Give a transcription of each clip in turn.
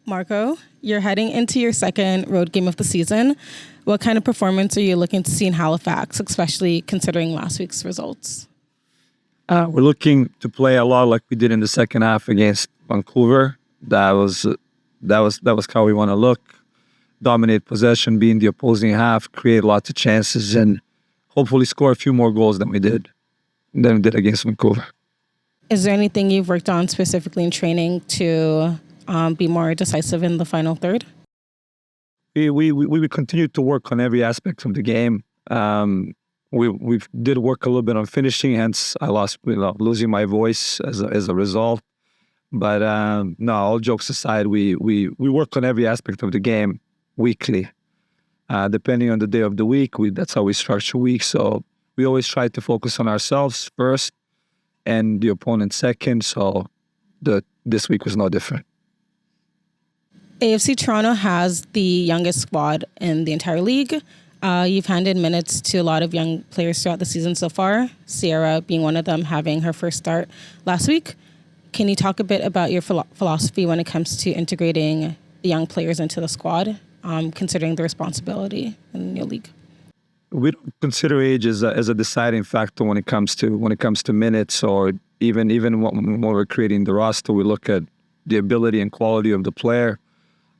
Marko, you're heading into your second road game of the season. What kind of performance are you looking to see in Halifax, especially considering last week's results? We're looking to play a lot like we did in the second half against Vancouver. That was how we want to look. Dominate possession, be in the opposing half, create lots of chances, and hopefully score a few more goals than we did against Vancouver. Is there anything you've worked on specifically in training to be more decisive in the final third? We continue to work on every aspect of the game. We did work a little bit on finishing, hence I lost, losing my voice as a result. But no, all jokes aside, we work on every aspect of the game weekly. Depending on the day of the week, that's how we structure week. So we always try to focus on ourselves first and the opponent second. So this week was no different. AFC Toronto has the youngest squad in the entire league. You've handed minutes to a lot of young players throughout the season so far, Sierra being one of them, having her first start last week. Can you talk a bit about your philosophy when it comes to integrating the young players into the squad, considering the responsibility in your league? We don't consider age as a deciding factor when it comes to minutes, or even when we're creating the roster. We look at the ability and quality of the player.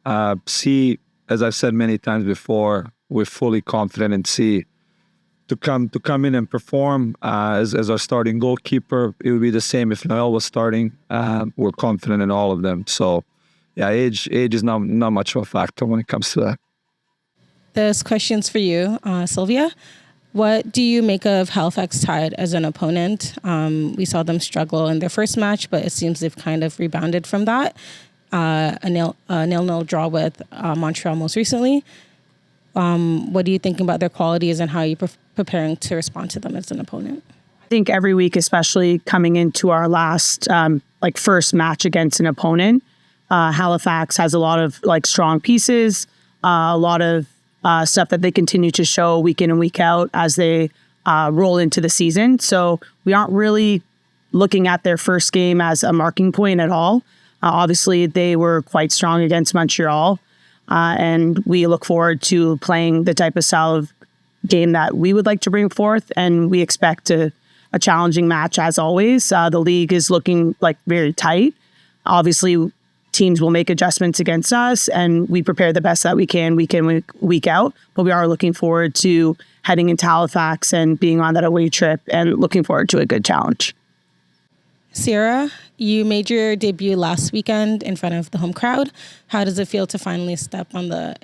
As I've said many times before, we're fully confident in to come in and perform as our starting goalkeeper. It would be the same if Noel was starting. We're confident in all of them. So, yeah, age is not much of a factor when it comes to that. This question's for you, Slyvia. What do you make of Halifax Tide as an opponent? We saw them struggle in their first match, but it seems they've kind of rebounded from that. A 0-0 draw with Montreal most recently. What are you thinking about their qualities and how are you preparing to respond to them as an opponent? I think every week, especially coming into our last first match against an opponent, Halifax has a lot of strong pieces, a lot of stuff that they continue to show week in and week out as they roll into the season. So we aren't really looking at their first game as a marking point at all. Obviously, they were quite strong against Montreal, and we look forward to playing the type of style of game that we would like to bring forth, and we expect a challenging match as always. The league is looking very tight. Obviously, teams will make adjustments against us, and we prepare the best that we can week in, week out, but we are looking forward to heading into Halifax and being on that away trip and looking forward to a good challenge. Sierra, you made your debut last weekend in front of the home crowd. How does it feel to finally step on the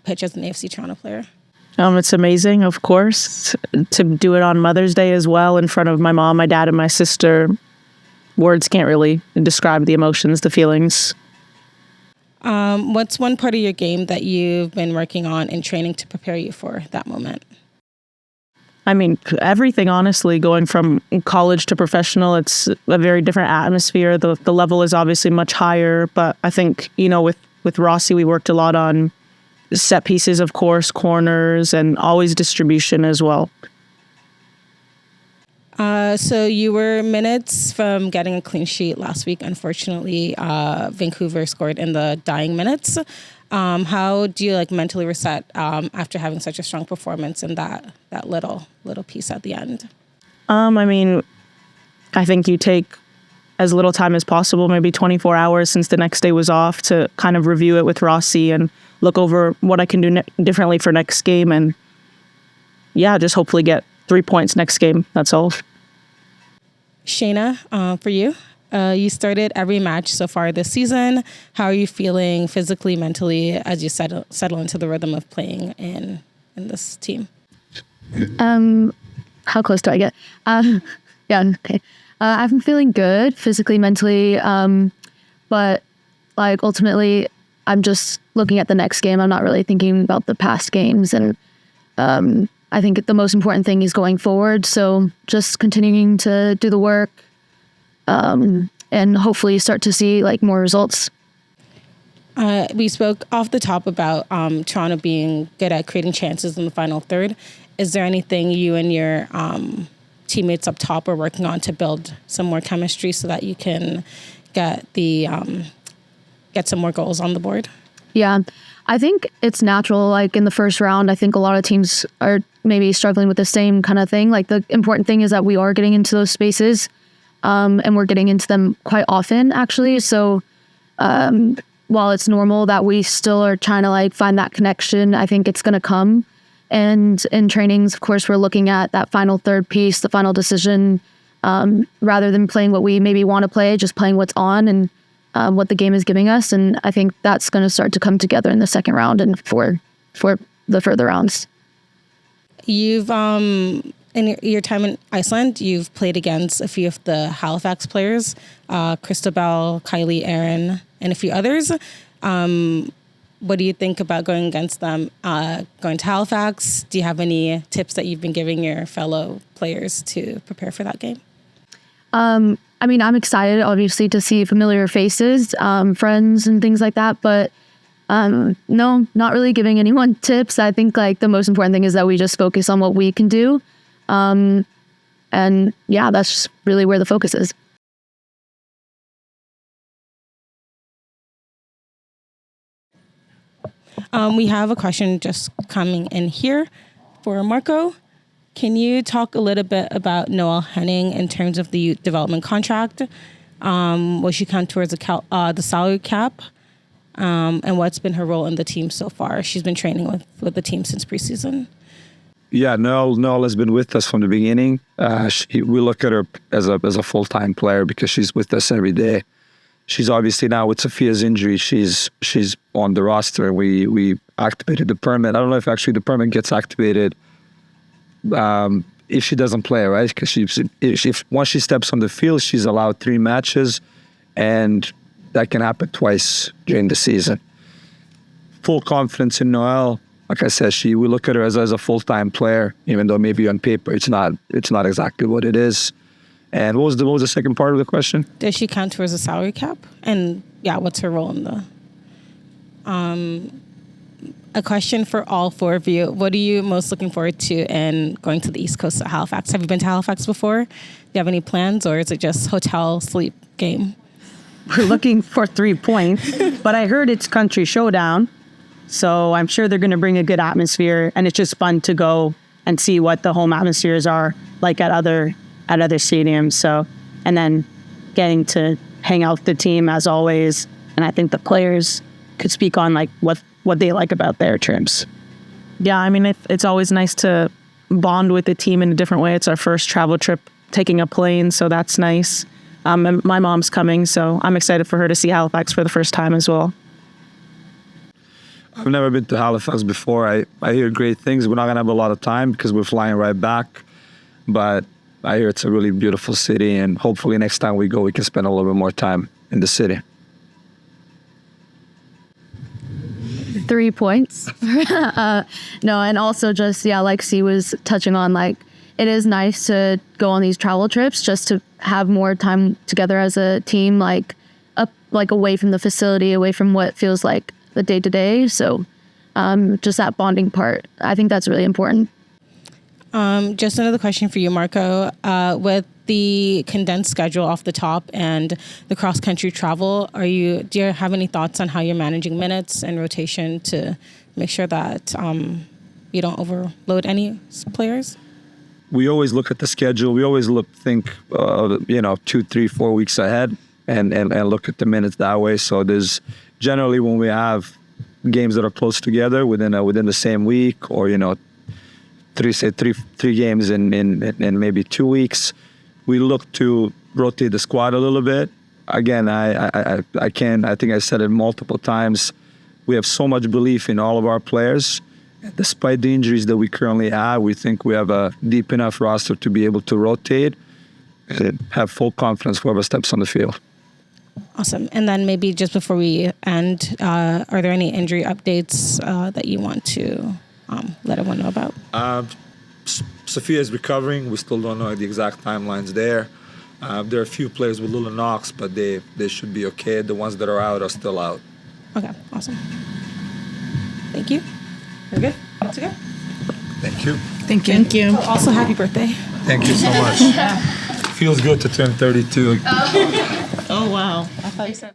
pitch as an AFC Toronto player? It's amazing, of course, to do it on Mother's Day as well in front of my mom, my dad, and my sister. Words can't really describe the emotions, the feelings. What's one part of your game that you've been working on in training to prepare you for that moment? I mean, everything, honestly, going from college to professional, it's a very different atmosphere. The level is obviously much higher, but I think, with Rossi, we worked a lot on set pieces, of course, corners, and always distribution as well. So you were minutes from getting a clean sheet last week. Unfortunately, Vancouver scored in the dying minutes. How do you mentally reset after having such a strong performance in that little piece at the end? I think you take as little time as possible, maybe 24 hours since the next day was off, to kind of review it with Rossi and look over what I can do differently for next game, and just hopefully get 3 points next game. That's all. Shaina, for you. You started every match so far this season. How are you feeling physically, mentally, as you settle into the rhythm of playing in this team? How close do I get? Okay. I'm feeling good physically, mentally, but ultimately, I'm just looking at the next game. I'm not really thinking about the past games, and I think the most important thing is going forward. So just continuing to do the work. And hopefully start to see more results. We spoke off the top about Toronto being good at creating chances in the final third. Is there anything you and your teammates up top are working on to build some more chemistry so that you can get the get some more goals on the board? Yeah, I think it's natural. Like in the first round, I think a lot of teams are maybe struggling with the same kind of thing. Like the important thing is that we are getting into those spaces, and we're getting into them quite often, actually. So while it's normal that we still are trying to like find that connection, I think it's going to come. And in trainings, of course, we're looking at that final third piece, the final decision, rather than playing what we maybe want to play, just playing what's on and what the game is giving us. And I think that's going to start to come together in the second round and for the further rounds. You've, in your time in Iceland, you've played against a few of the Halifax players, Christabel, Kylie, Aaron, and a few others. What do you think about going against them, going to Halifax? Do you have any tips that you've been giving your fellow players to prepare for that game? I mean, I'm excited, obviously, to see familiar faces, friends and things like that. But no, not really giving anyone tips. I think like the most important thing is that we just focus on what we can do. And yeah, that's just really where the focus is. We have a question just coming in here for Marko. Can you talk a little bit about Noelle Henning in terms of the youth development contract? Will she come towards the salary cap? And what's been her role in the team so far? She's been training with the team since preseason. Yeah, Noelle has been with us from the beginning. We look at her as a full-time player because she's with us every day. She's obviously now with Sophia's injury, she's on the roster. We activated the permit. I don't know if actually the permit gets activated if she doesn't play, right? Because if once she steps on the field, she's allowed 3 matches, and that can happen twice during the season. Full confidence in Noelle. Like I said, we look at her as a full-time player, even though maybe on paper it's not exactly what it is. And what was the second part of the question? Does she count towards the salary cap? And yeah, what's her role in the? A question for all 4 of you. What are you most looking forward to in going to the East Coast at Halifax? Have you been to Halifax before? Do you have any plans, or is it just hotel, sleep, game? We're looking for 3 points, but I heard it's country showdown. So I'm sure they're going to bring a good atmosphere, and it's just fun to go and see what the home atmospheres are like at other stadiums. So, and then getting to hang out with the team as always. And I think the players could speak on like what they like about their trips. Yeah, I mean, it's always nice to bond with the team in a different way. It's our first travel trip taking a plane, so that's nice. And my mom's coming, so I'm excited for her to see Halifax for the first time as well. I've never been to Halifax before. I hear great things. We're not going to have a lot of time because we're flying right back. But I hear it's a really beautiful city, and hopefully next time we go, we can spend a little bit more time in the city. 3 points. No, and also just, yeah, like C was touching on, like, it is nice to go on these travel trips just to have more time together as a team, like away from the facility, away from what feels like the day-to-day. So just that bonding part, I think that's really important. Just another question for you, Marko. With the condensed schedule off the top and the cross-country travel, do you have any thoughts on how you're managing minutes and rotation to make sure that you don't overload any players? We always look at the schedule. We always think 2, 3, 4 weeks ahead and look at the minutes that way. So there's generally when we have games that are close together within the same week, or three games in maybe 2 weeks, we look to rotate the squad a little bit. Again, I think I said it multiple times. We have so much belief in all of our players. Despite the injuries that we currently have, we think we have a deep enough roster to be able to rotate and have full confidence whoever steps on the field. Awesome. And then maybe just before we end, are there any injury updates that you want to let everyone know about? Sophia is recovering. We still don't know the exact timelines there. There are a few players with little knocks, but they should be okay. The ones that are out are still out. Okay, awesome. Thank you. We're good? That's okay? Thank you. Thank you. Thank you. Also, happy birthday. Thank you so much. Feels good to turn 32. Oh, wow. I thought you said...